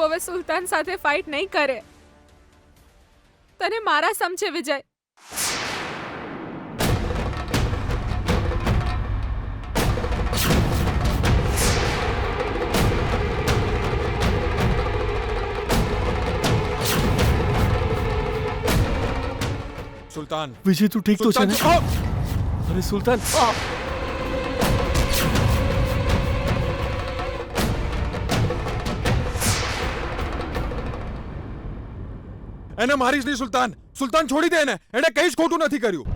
તું હવે સુલતાન સાથે ફાઇટ નહીં કરે. તને મારા સમજે વિજય. સુલતાન, વિજય તું ઠીક તો છે ને? અરે સુલતાન, એને મારીશ નહીં સુલતાન. સુલતાન છોડી દે એને. એને કંઈ જ ખોટું નથી કર્યું.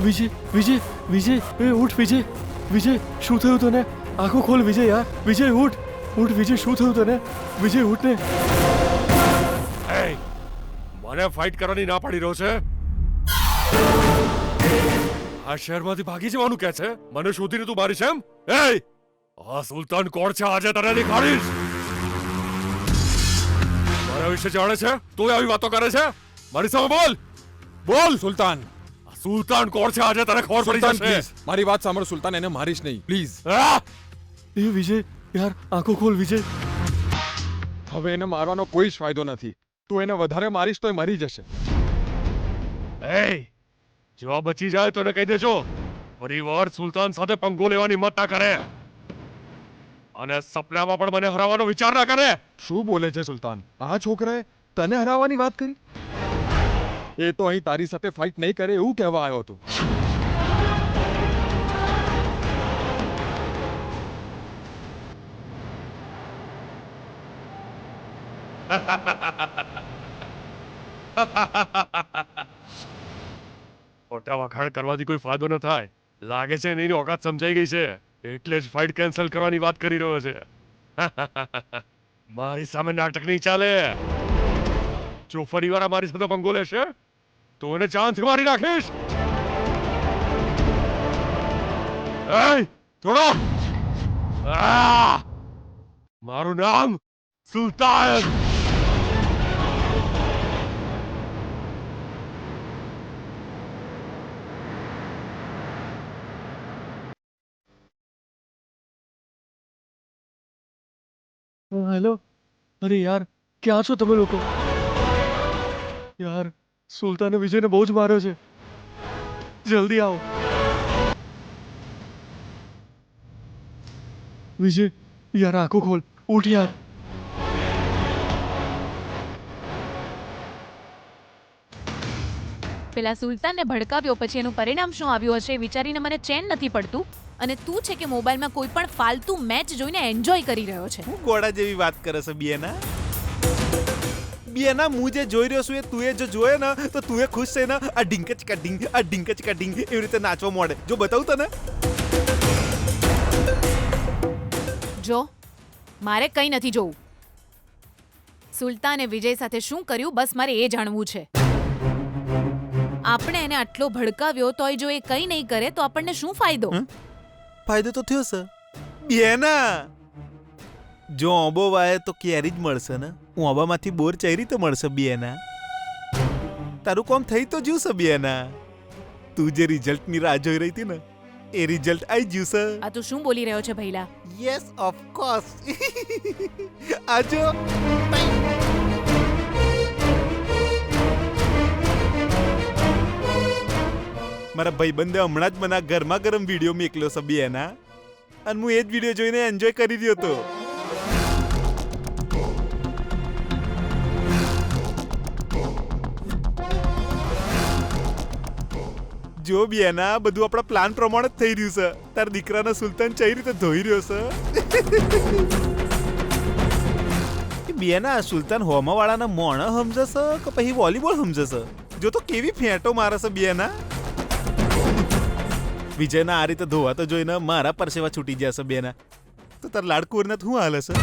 વિજય વિજય વિજય, એ ઉઠ વિજય. વિજય શું થયું તને? આંખો ખોલ વિજય યાર. વિજય ઉઠ ઉઠ વિજય, શું થયું તને? વિજય ઉઠ ને. મને ફાઇટ કરવાની ના પાડી રહ્યો છે. આ શહેરમાંથી ભાગી જવાનું કે છે? મને શોધીને તું મારીશ એમ? આ સુલતાન કોણ છે આજે તને દેખાડીશ. મારા વિશે જાણે છે તોય આવી વાતો કરે છે? મારી સામે બોલ. બોલ સુલતાન. સુલતાન કોણ છે આજે તને ખબર પડી સુલતાન જશે. પ્લીઝ મારી વાત સાંભળ સુલતાન. એને મારીશ નહીં પ્લીઝ. એ વિજય યાર, આંખો ખોલ વિજય. હવે એને મારવાનો કોઈ જ ફાયદો નથી. તું એને વધારે મારીશ તો એ મરી જશે. જો બચી જાય તો એને કહી દેજો ફરીવાર સુલતાન સાથે પંગો લેવાની હિંમત ના કરે, અને સપનામાં પણ મને હરાવવાનો વિચાર ના કરે. શું બોલે છે સુલતાન? આ છોકરાએ તને હરાવવાની વાત કરી? એ તો અહીં તારી સાથે ફાઇટ નહીં કરે એવું કહેવા આવ્યો હતો. ખોટા વખાણ કરવાથી કોઈ ફાયદો ન થાય. લાગે છે એની ઓકાત સમજાઈ ગઈ છે, એટલે જ ફાઇટ કેન્સલ કરવાની વાત કરી રહ્યો છે. મારી સામે નાટક નહીં ચાલે. જો ફરીવાર મારી સાથે પંગો લેશે તો એને ચાંદથી મારી નાખીશ. થોડો. મારું નામ સુલતાન. હેલો. અરે યાર, ક્યાં છો તમે લોકો? યાર સુલતાને વિજયને બહુ જ માર્યો છે. જલ્દી આવો. વિજય યાર, આંખો ખોલ. ઉઠ યાર. પેલા સુલતાનને ભડકાવ્યો પછી એનું પરિણામ શું આવ્યું હશે એ વિચારીને મને ચેન નથી પડતું. અને તું છે કે મોબાઈલમાં કોઈ પણ ફાલતુ મેચ જોઈને એન્જોય કરી રહ્યો છે. હું ગોળા જેવી વાત કરે છે બિયાના. બિયાના હું જે જોઈ રહ્યો છું એ તું જો જોયે ને તો તું ખુશ છે ને. આ ઢીંકચ કટિંગ, આ ઢીંકચ કટિંગ એવી રીતે નાચવા મોડે. જો બતાવું તને. જો મારે કંઈ નથી જોવું. સુલતાને વિજય સાથે શું કર્યું બસ મારે એ જાણવું છે. આપણે એને આટલો ભડકાવ્યો તોય જો એ કંઈ નહીં કરે તો આપણને શું ફાયદો? ફાયદો તો થયો છે બિયાના. જો ઓબો વાય તો કેરી જ મળશે ને. ઓબામાંથી બોર ચૈરી તો મળશે બિયાના. તારું કામ થઈ તો જ્યું છે બિયાના. તું જે રિઝલ્ટની રાહ જોઈ રહી હતી ને એ રિઝલ્ટ આવી જ્યું છે. આ તું શું બોલી રહ્યો છે ભૈલા? Yes of course. આજો મારા ભાઈબંધે હમણાં જ મને ગરમા ગરમ વિડીયો મોકલ્યો છે બિયાના, અને હું એ જ વિડીયો જોઈને એન્જોય કરી રહ્યો હતો. જો બિયાના, બધું આપણા પ્લાન પ્રમાણે જ થઈ રહ્યું છે. તાર દીકરાના સુલતાન કઈ રીતે ધોઈ રહ્યો છે. બિયાના, સુલતાન હોમા વાળાના મોણા સમજે છે કે પછી વોલીબોલ સમજે છે? જો તો કેવી ફેંટો મારે છે બિયાના. વિજયના આ રીતે ધોવા તો જોઈને મારા પરસેવા છૂટી જશે બેના. તો તાર લાડકુરને શું હાલે છે?